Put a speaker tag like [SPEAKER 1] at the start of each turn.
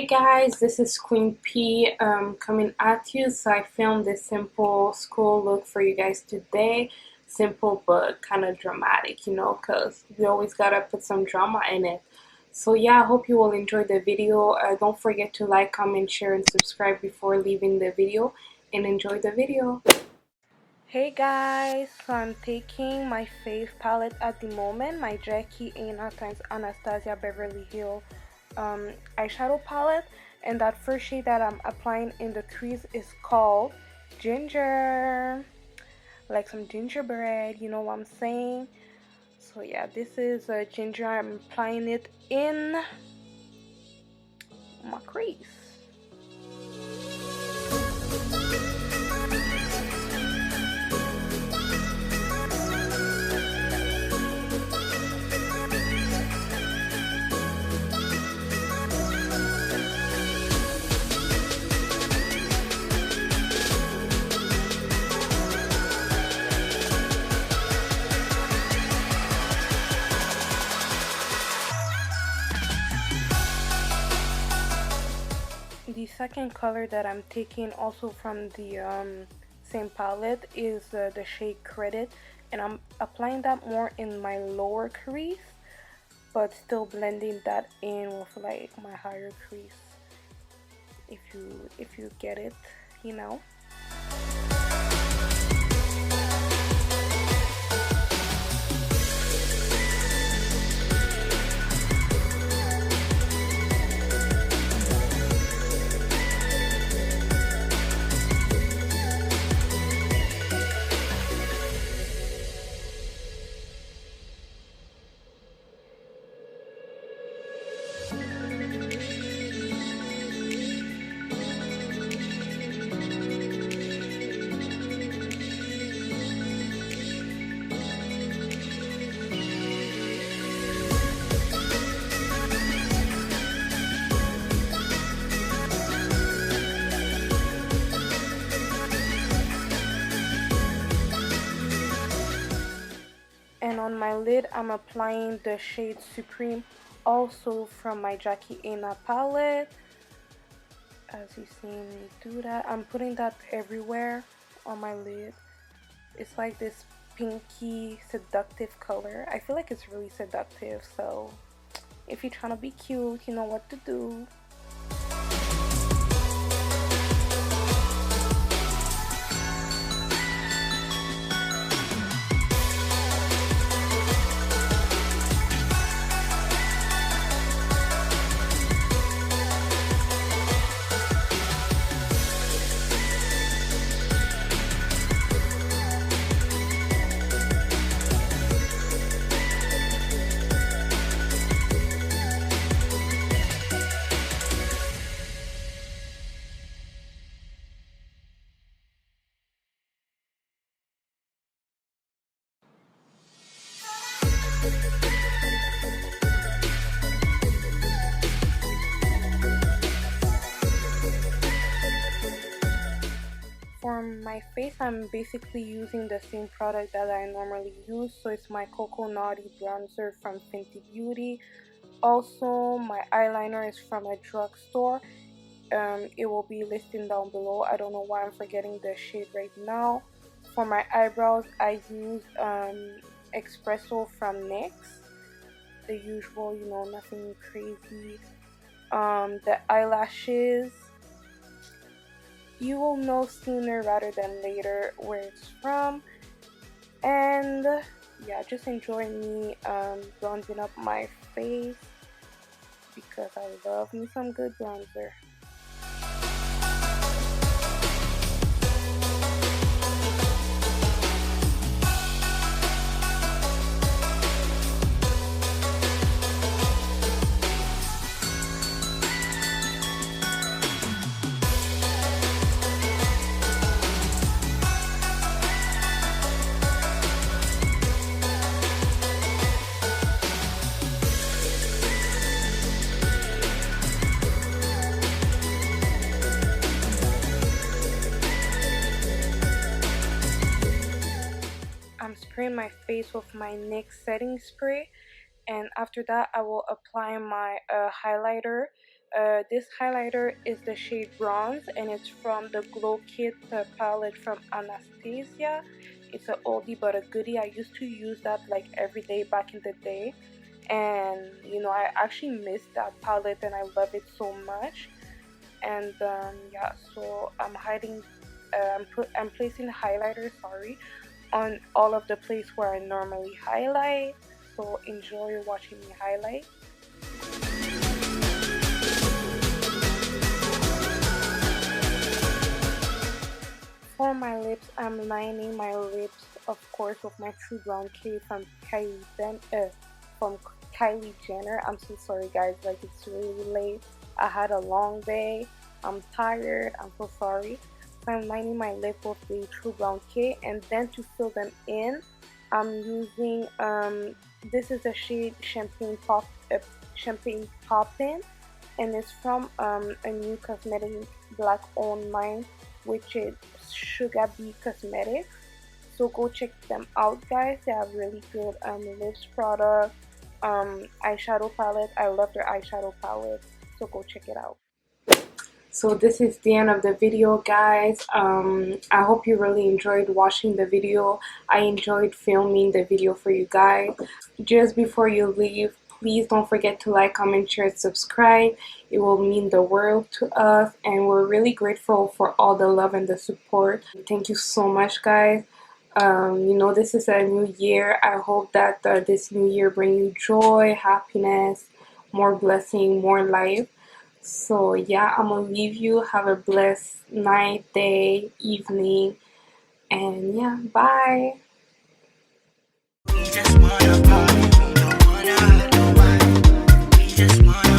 [SPEAKER 1] Hey guys, this is Queen P coming at you. So I filmed this simple school look for you guys today. Simple but kind of dramatic, you know, because we always gotta put some drama in it. So yeah, I hope you will enjoy the video. Don't forget to like, comment, share, and subscribe before leaving the video. And enjoy the video. Hey guys, so I'm taking my fave palette at the moment, my Jackie Aina times Anastasia Beverly Hill eyeshadow palette, and that first shade that I'm applying in the crease is called Ginger, like some gingerbread, you know what I'm saying? So yeah, this is ginger. I'm applying it in my crease. The second color that I'm taking also from the same palette is the shade Credit, and I'm applying that more in my lower crease but still blending that in with like my higher crease, if you get it, you know. And on my lid, I'm applying the shade Supreme, also from my Jackie Aina palette. As you see me do that, I'm putting that everywhere on my lid. It's like this pinky seductive color. I feel like it's really seductive, so if you're trying to be cute, you know what to do. For my face, I'm basically using the same product that I normally use. So it's my Coco Naughty bronzer from Fenty Beauty. Also, my eyeliner is from a drugstore. It will be listed down below. I don't know why I'm forgetting the shade right now. For my eyebrows, I use Espresso from NYX. The usual, you know, nothing crazy. The eyelashes, you will know sooner rather than later where it's from. And yeah, just enjoy me bronzing up my face because I love me some good bronzer. Spraying my face with my NYX setting spray, and after that I will apply my highlighter. this highlighter is the shade Bronze, and it's from the Glow Kit palette from Anastasia. It's an oldie but a goodie. I used to use that like every day back in the day, and you know, I actually miss that palette and I love it so much. And yeah, so I'm placing the highlighter, sorry, on all of the places where I normally highlight. So enjoy watching me highlight. For my lips, I'm lining my lips, of course, with my True Brown K from Kylie Jenner. I'm so sorry, guys. Like, it's really late. I had a long day. I'm tired. I'm so sorry. So I'm lining my lip with the True Brown K, and then to fill them in, I'm using this is the shade Champagne Poppin', and it's from a new cosmetic black-owned line, which is Sugabee Cosmetics. So go check them out, guys. They have really good lips product, eyeshadow palette. I love their eyeshadow palette, so go check it out. So this is the end of the video, guys. I hope you really enjoyed watching the video. I enjoyed filming the video for you guys. Just before you leave, please don't forget to like, comment, share, and subscribe. It will mean the world to us, and we're really grateful for all the love and the support. Thank you so much, guys. You know, this is a new year. I hope that this new year brings you joy, happiness, more blessing, more life. So yeah, I'm gonna leave you. Have a blessed night, day, evening, and yeah, bye. We just wanna party, don't wanna hurt nobody. We just wanna